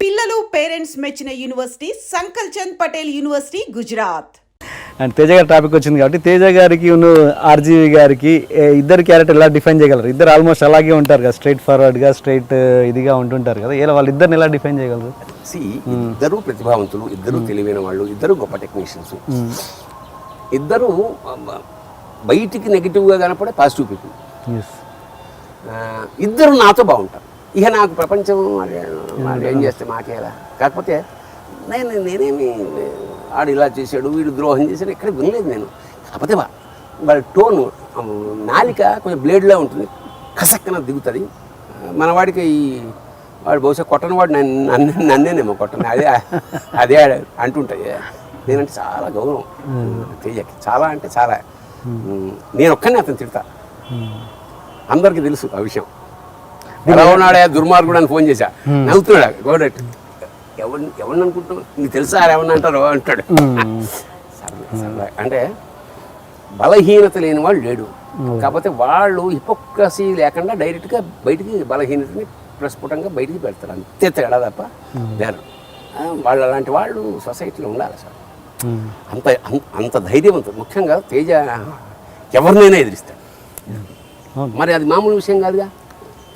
పిల్లలు పేరెంట్స్ మెచ్చిన university Sankalchand Patel university Gujarat. And Teja గారి టాపిక్ వచ్చింది కాబట్టి తేజ గారికి ఆర్జీవి గారికి ఇద్దరు క్యారెక్టర్ ఎలా డిఫైన్ చేయగలరు? ఇద్దరు ఆల్మోస్ట్ అలాగే ఉంటారు కదా, స్ట్రైట్ ఫార్వర్డ్గా స్ట్రైట్ ఇదిగా ఉంటుంటారు కదా, ఇలా వాళ్ళిద్దరిని ఎలా డిఫైన్ చేయగలరు? ఇద్దరు ప్రతిభావంతులు, ఇద్దరు తెలివైన వాళ్ళు, ఇద్దరు గొప్ప టెక్నీషియన్స్, ఇద్దరు బయటికి నెగిటివ్గా కనపడే పాజిటివ్ పీపుల్. ఇద్దరు నాతో బాగుంటారు. ఇక నాకు ప్రపంచం ఏం చేస్తే మాకేలా. కాకపోతే నేనేమి ఆడు ఇలా చేశాడు, వీడు ద్రోహం చేశాడు ఎక్కడ వినలేదు నేను. కాకపోతే వాళ్ళ టోను, నాలిక కొంచెం బ్లేడ్లా ఉంటుంది, కసక్కన దిగుతుంది. మన వాడికి వాడు బహుశా కొట్టని వాడు నన్నేనేమో కొట్టను, అదే అంటుంటాయి. నేనంటే చాలా గౌరవం తేజకి, చాలా అంటే చాలా. నేను ఒక్కనే అతను తిడతా, అందరికీ తెలుసు ఆ విషయం. ఎలా ఉన్నాడే దుర్మార్గుడు అని ఫోన్ చేశా, నవ్వుతున్నాడు గోడెట్. ఎవరిని అనుకుంటున్నావు, నీకు తెలుసా ఎవరిని అంటారు అంటాడు. సరదా అంటే బలహీనత లేని వాళ్ళు లేడు. కాకపోతే వాళ్ళు హిపోక్రసీ లేకుండా డైరెక్ట్గా బయటికి బలహీనతని ప్రస్ఫుటంగా బయటికి పెడతారు, అంతే తేడా తప్ప లేరు. వాళ్ళు అలాంటి వాళ్ళు సొసైటీలో ఉండాలి సార్. అంత ధైర్యవంతుడు. ముఖ్యంగా తేజ ఎవరినైనా ఎదిరిస్తాడు. మరి అది మామూలు విషయం కాదుగా.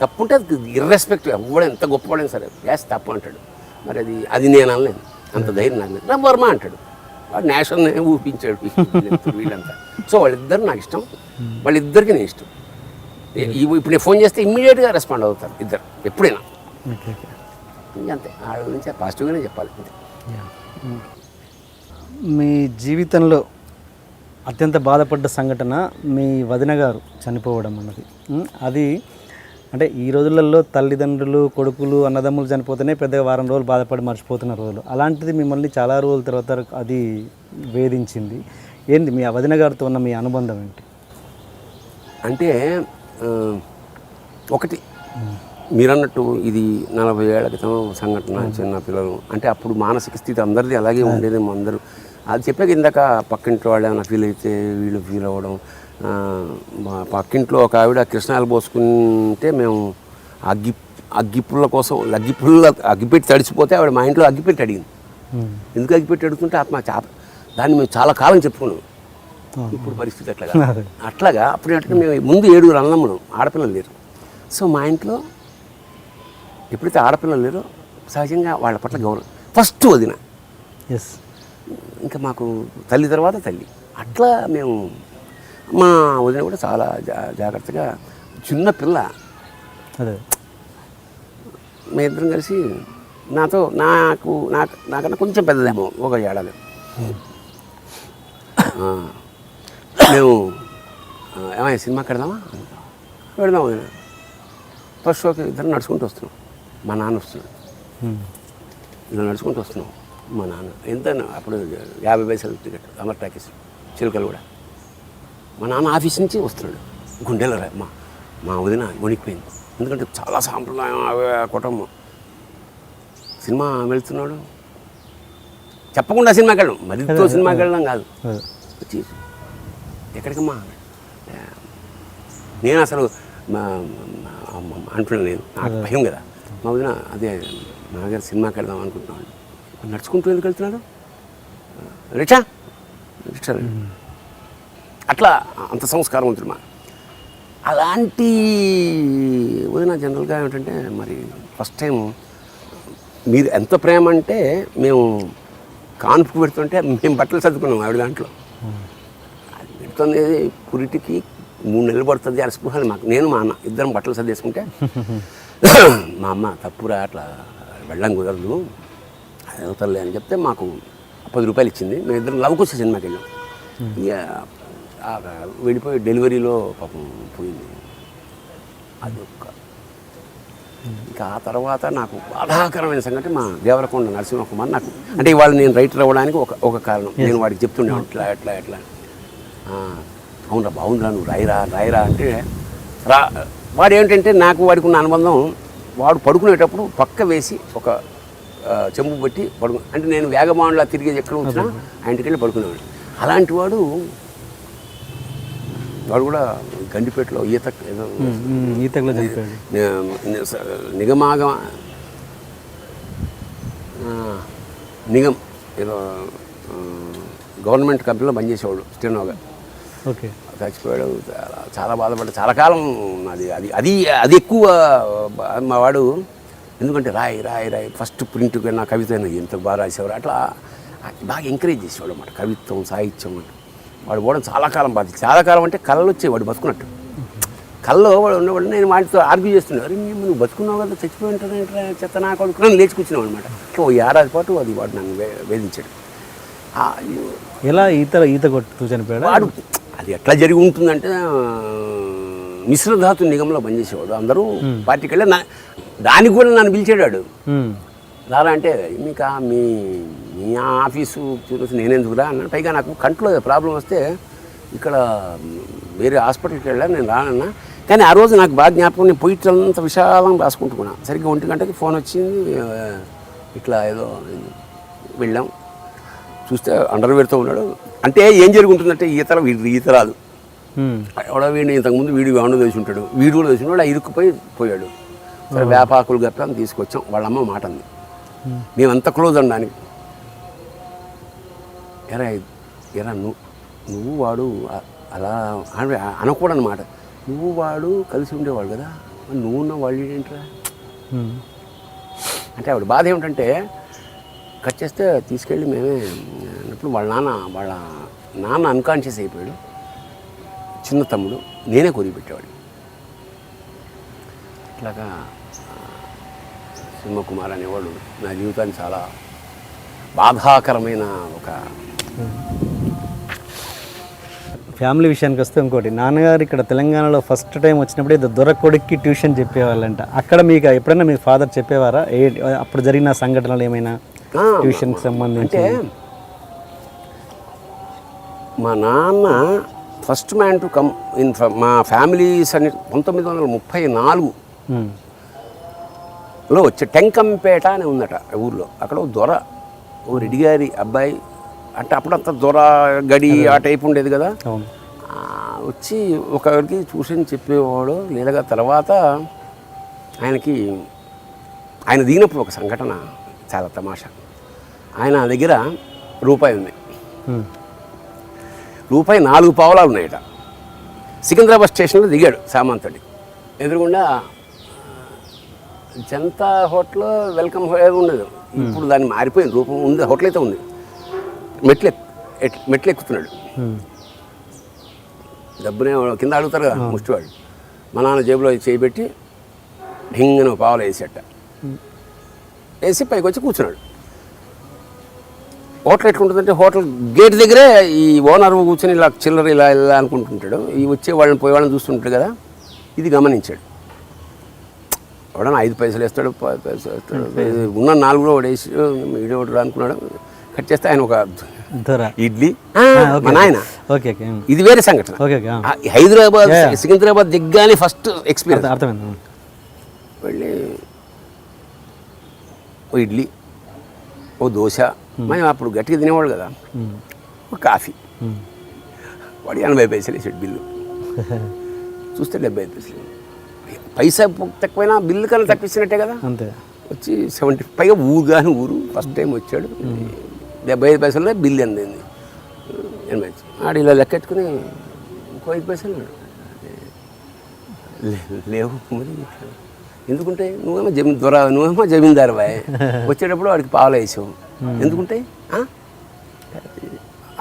తప్పుంటే ఇర్రెస్పెక్ట్, ఎవడ ఎంత గొప్పవాడైనా సరే గ్యాస్ తప్పు అంటాడు. మరి అది నేను అనలేను, అంత ధైర్యం నాకు లేదు. వర్మ అంటాడు, వాడు నేషనల్ ఊపించాడు వీళ్ళంతా. సో వాళ్ళిద్దరు నాకు ఇష్టం, వాళ్ళిద్దరికి నేను ఇష్టం. ఇప్పుడు నేను ఫోన్ చేస్తే ఇమ్మీడియట్గా రెస్పాండ్ అవుతారు ఇద్దరు ఎప్పుడైనా. అంతే, వాళ్ళ గురించి పాజిటివ్గానే చెప్పాలి. మీ జీవితంలో అత్యంత బాధపడ్డ సంఘటన మీ వదిన గారు చనిపోవడం అన్నది. అది అంటే ఈ రోజులలో తల్లిదండ్రులు, కొడుకులు, అన్నదమ్ములు చనిపోతేనే పెద్దగా వారం రోజులు బాధపడి మర్చిపోతున్న రోజులు. అలాంటిది మిమ్మల్ని చాలా రోజుల తర్వాత అది వేధించింది. ఏంటి మీ వదిన గారితో ఉన్న మీ అనుబంధం ఏంటి? అంటే ఒకటి మీరన్నట్టు ఇది 40 ఏళ్ల క్రితం సంఘటన. చిన్న పిల్లలు అంటే అప్పుడు మానసిక స్థితి అందరిది అలాగే ఉండేదేమో. అందరూ అది చెప్పాక ఇందాక పక్కింట్లో వాళ్ళు ఏమైనా ఫీల్ అయితే వీళ్ళు ఫీల్ అవ్వడం. మా పక్కింట్లో ఒక ఆవిడ కృష్ణాలు పోసుకుంటే మేము అగ్గిపుల్ల కోసం అగ్గిపెట్టి తడిచిపోతే ఆవిడ మా ఇంట్లో అగ్గిపెట్టి అడిగింది. ఎందుకు అగ్గిపెట్టి అడుగుతుంటే దాన్ని మేము చాలా కాలం చెప్పుకున్నాం. ఇప్పుడు పరిస్థితి అట్లాగా అప్పుడు మేము ముందు 7 అన్నదమ్ములు, ఆడపిల్లలు లేరు. సో మా ఇంట్లో ఎప్పుడైతే ఆడపిల్లలు లేరో సహజంగా వాళ్ళ పట్ల గౌరవం ఫస్ట్ వదిన. ఇంకా మాకు తల్లి తర్వాత తల్లి. అట్లా మేము మా వదిన కూడా చాలా జాగ్రత్తగా, చిన్న పిల్ల మీ ఇద్దరం కలిసి నాకన్నా కొంచెం పెద్దదేమో, 1 ఏడాది. మేము ఏమైనా సినిమాకి వెళదాం వదిన. ఫస్ట్ షోకి ఇద్దరం నడుచుకుంటూ వస్తున్నాం, మా నాన్న వస్తున్నాడు. ఇలా నడుచుకుంటూ వస్తున్నాం. మా నాన్న ఎంత అప్పుడు 50 పైసలు టికెట్, అమర్ టాకీస్ చిలుకలు కూడా. మా నాన్న ఆఫీస్ నుంచి వస్తున్నాడు. గుండెల మా వదిన వణికిపోయింది, ఎందుకంటే చాలా సాంప్రదాయం కుటుంబం. సినిమా వెళ్తున్నాడు, చెప్పకుండా సినిమాకి వెళ్ళడం, మరితో సినిమాకి వెళ్ళడం కాదు. వచ్చి ఎక్కడికమ్మా, నేను అసలు అంటున్నాను, నేను నాకు భయం కదా. మా వదిన అదే మా దగ్గర సినిమాకి వెళ్దాం అనుకుంటున్నాను. నడుచుకుంటూ ఎందుకు వెళ్తున్నాడు, రిక్షా అట్లా అంత సంస్కారం ఉంటుంది మా. అలాంటి వదిన జనరల్గా ఏమిటంటే, మరి ఫస్ట్ టైం మీరు ఎంత ప్రేమ అంటే, మేము కాన్పుకు పెడుతుంటే మేము బట్టలు సర్దుకున్నాం ఆవిడ దాంట్లో. అది పెడుతుంది పురిటికి 3 నెలలు పడుతుంది అని స్పృహాలు మాకు. నేను మా అన్న ఇద్దరం బట్టలు సర్దేసుకుంటే మా అమ్మ తప్పురా, అట్లా వెళ్ళడం కుదరదు, అది అవుతారులే అని చెప్తే మాకు 10 రూపాయలు ఇచ్చింది. మేము ఇద్దరం లవకుశ సినిమాకి వెళ్ళాం. ఇక వెళ్ళిపోయి డెలివరీలో పాపం పోయింది. అది ఇంకా ఆ తర్వాత నాకు బాధాకరమైన సంగతి మా దేవరకొండ నరసింహకుమార్ నాకు, అంటే ఇవాళ నేను రైటర్ అవ్వడానికి ఒక కారణం. నేను వాడికి చెప్తుండే ఎట్లా అవునరా, బాగుందిరా, నువ్వు రాయిరా అంటే వాడు ఏంటంటే, నాకు వాడికి ఉన్న అనుబంధం, వాడు పడుకునేటప్పుడు పక్క వేసి ఒక చెంబు పెట్టి అంటే నేను వేగమానులా తిరిగి ఎక్కడ వచ్చినా ఆ ఇంటికి వెళ్ళి పడుకునేవాడు. అలాంటి వాడు కూడా గండిపేటలో ఈతలో నిగమాగ నిగం ఏదో గవర్నమెంట్ కంపెనీలో పనిచేసేవాడు స్టెనోగా. ఓకే. చచ్చిపోయాడు. చాలా బాధపడ్డా. చాలా కాలం అది అది అది అది ఎక్కువ మా వాడు. ఎందుకంటే రాయి ఫస్ట్ ప్రింట్ నా కవిత ఎంత బాగా రాసేవారు. అట్లా బాగా ఎంకరేజ్ చేసేవాడు అన్నమాట. కవిత్వం, సాహిత్యం అంటే వాడు పోవడం చాలా కాలం బాధ. చాలా కాలం అంటే కళ్ళు వచ్చేవాడు బతుకున్నట్టు. కళ్ళు వాడు ఉన్నవాడు. నేను వాటితో ఆర్గ్యూ చేస్తున్నాడు. అరే నువ్వు బతుకున్నావు కదా, చచ్చిపోయి ఉంటాను చెత్త నా కొడుకు అని లేచి కూర్చున్నావు అనమాట. సో ఈ ఏడాది పాటు అది వాడు నన్ను వేధించాడు. ఎలా ఈత కొట్టు చనిపోయాడు వాడు. అది ఎట్లా జరిగి ఉంటుందంటే మిశ్రధాతు నిగంలో పనిచేసేవాడు. అందరూ పార్టీకి వెళ్ళి దానికి కూడా నన్ను పిలిచాడు. రారా అంటే మీకు మీ ఆఫీసు చూసి నేనెందుకురా అన్నాను. పైగా నాకు కంట్లో ప్రాబ్లం వస్తే ఇక్కడ వేరే హాస్పిటల్కి వెళ్ళాను, నేను రానన్నా. కానీ ఆ రోజు నాకు బాగా జ్ఞాపకం. నేను పోయిట్లంత విశాలం రాసుకుంటున్నాను. సరిగ్గా 1 గంటకి ఫోన్ వచ్చింది. ఇట్లా ఏదో వెళ్ళాం. చూస్తే అండర్వేర్తో ఉన్నాడు. అంటే ఏం జరుగుతుందంటే ఈత రాదు. ఎవడో వీడిని ఇంతకుముందు వీడు వాడు వేసి ఉంటాడు, వీడు కూడా వేసి ఉంటాడు. ఇరుక్కుపోయాడు. సరే వేపాకులు గట్రా తీసుకొచ్చాం. వాళ్ళమ్మ మాట అంది, మేమంతా క్లోజ్ అనడానికి. ఎరా నువ్వు వాడు అలా అనకూడనమాట. నువ్వు వాడు కలిసి ఉండేవాడు కదా, నువ్వున్న వాళ్ళు ఏంట్రా అంటే ఆవిడ బాధ ఏమిటంటే కట్ చేస్తే తీసుకెళ్ళి మేమే అన్నప్పుడు వాళ్ళ నాన్న అన్కాన్షియస్ అయిపోయాడు. చిన్న తమ్ముడు నేనే కొరిగి పెట్టేవాడు. ఇట్లాగా సింహకుమార్ అనేవాడు నా జీవితాన్ని చాలా బాధాకరమైన ఒక ఫ్యామిలీ విషయానికి వస్తే ఇంకోటి, నాన్నగారు ఇక్కడ తెలంగాణలో ఫస్ట్ టైం వచ్చినప్పుడు ఏదో దొరకొడుక్కి ట్యూషన్ చెప్పేవాళ్ళంట. అక్కడ మీకు ఎప్పుడైనా మీ ఫాదర్ చెప్పేవారా అప్పుడు జరిగిన సంఘటనలు ఏమైనా ట్యూషన్కి సంబంధించి? అంటే మా నాన్న first man to come in మా ఫ్యామిలీస్ అని 1934లో వచ్చే టెంకంపేట అని ఉందట ఊర్లో. అక్కడ దొర ఓ రెడ్డి గారి అబ్బాయి అంటే అప్పుడంతా దొర గడి ఆ టైప్ ఉండేది కదా. వచ్చి ఒకరికి ట్యూషన్ చెప్పేవాడు. లేదా తర్వాత ఆయన దిగినప్పుడు ఒక సంఘటన చాలా తమాషా. ఆయన దగ్గర రూపాయి ఉంది. రూపాయి 4 పావలాలు ఉన్నాయట. సికింద్రాబాద్ స్టేషన్లో దిగాడు సామంతుడి. ఎదురుగుండా జనతా హోటల్ వెల్కమ్ ఉండదు. ఇప్పుడు దాన్ని మారిపోయింది రూపం. ఉంది, హోటల్ అయితే ఉంది. మెట్లు ఎక్కుతున్నాడు. డబ్బునే కింద అడుగుతారు కదా ముష్టివాడు. మా నాన్న జేబులో చేయబెట్టి ఢింగన పావలు వేసేట వేసి పైకి వచ్చి కూర్చున్నాడు. హోటల్ ఎట్లుంటుందంటే హోటల్ గేట్ దగ్గరే ఈ ఓనర్ కూర్చొని ఇలా చిల్లర ఇలా అనుకుంటుంటాడు. ఈ వచ్చే వాళ్ళని పోయే వాళ్ళని చూస్తుంటాడు కదా. ఇది గమనించాడు. ఎవడన్నా 5 పైసలు వేస్తాడు, 10 పైసలు వేస్తాడు. ఉన్న 4 కూడా వేసి వీడోడు అనుకున్నాడు. కట్ చేస్తే ఆయన ఒక ఇడ్లీ మా నాయన. ఇది వేరే సంఘటన. హైదరాబాద్ సికింద్రాబాద్ దిగ్గానే ఫస్ట్ ఎక్స్పీరియన్స్. అర్థమైంది. వెళ్ళి ఓ ఇడ్లీ, ఓ దోశ, మేము అప్పుడు గట్టిగా తినేవాడు కదా, ఒక కాఫీ. వాడు 80 పైసలు వేసాడు బిల్లు. చూస్తే 75 పైసలు. పైసా తక్కువైనా బిల్లు కన్నా తక్కువచ్చినట్టే కదా. అంతే. వచ్చి 70 పైగా ఊరు ఫస్ట్ టైం వచ్చాడు. 75 పైసలు బిల్లు అందింది. 80. ఆడు ఇలా లెక్కెట్టుకుని ఇంకో 5 పైసలు లేవు. మరి ఎందుకుంటే నువ్వేమో జమీందారు బాయ్. వచ్చేటప్పుడు వాడికి పావులు వేసావు. ఎందుకుంటే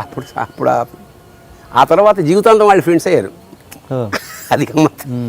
అప్పుడు ఆ తర్వాత జీవితాంతం వాళ్ళు ఫ్రెండ్స్ అయ్యారు. అది గమ్మత్తు.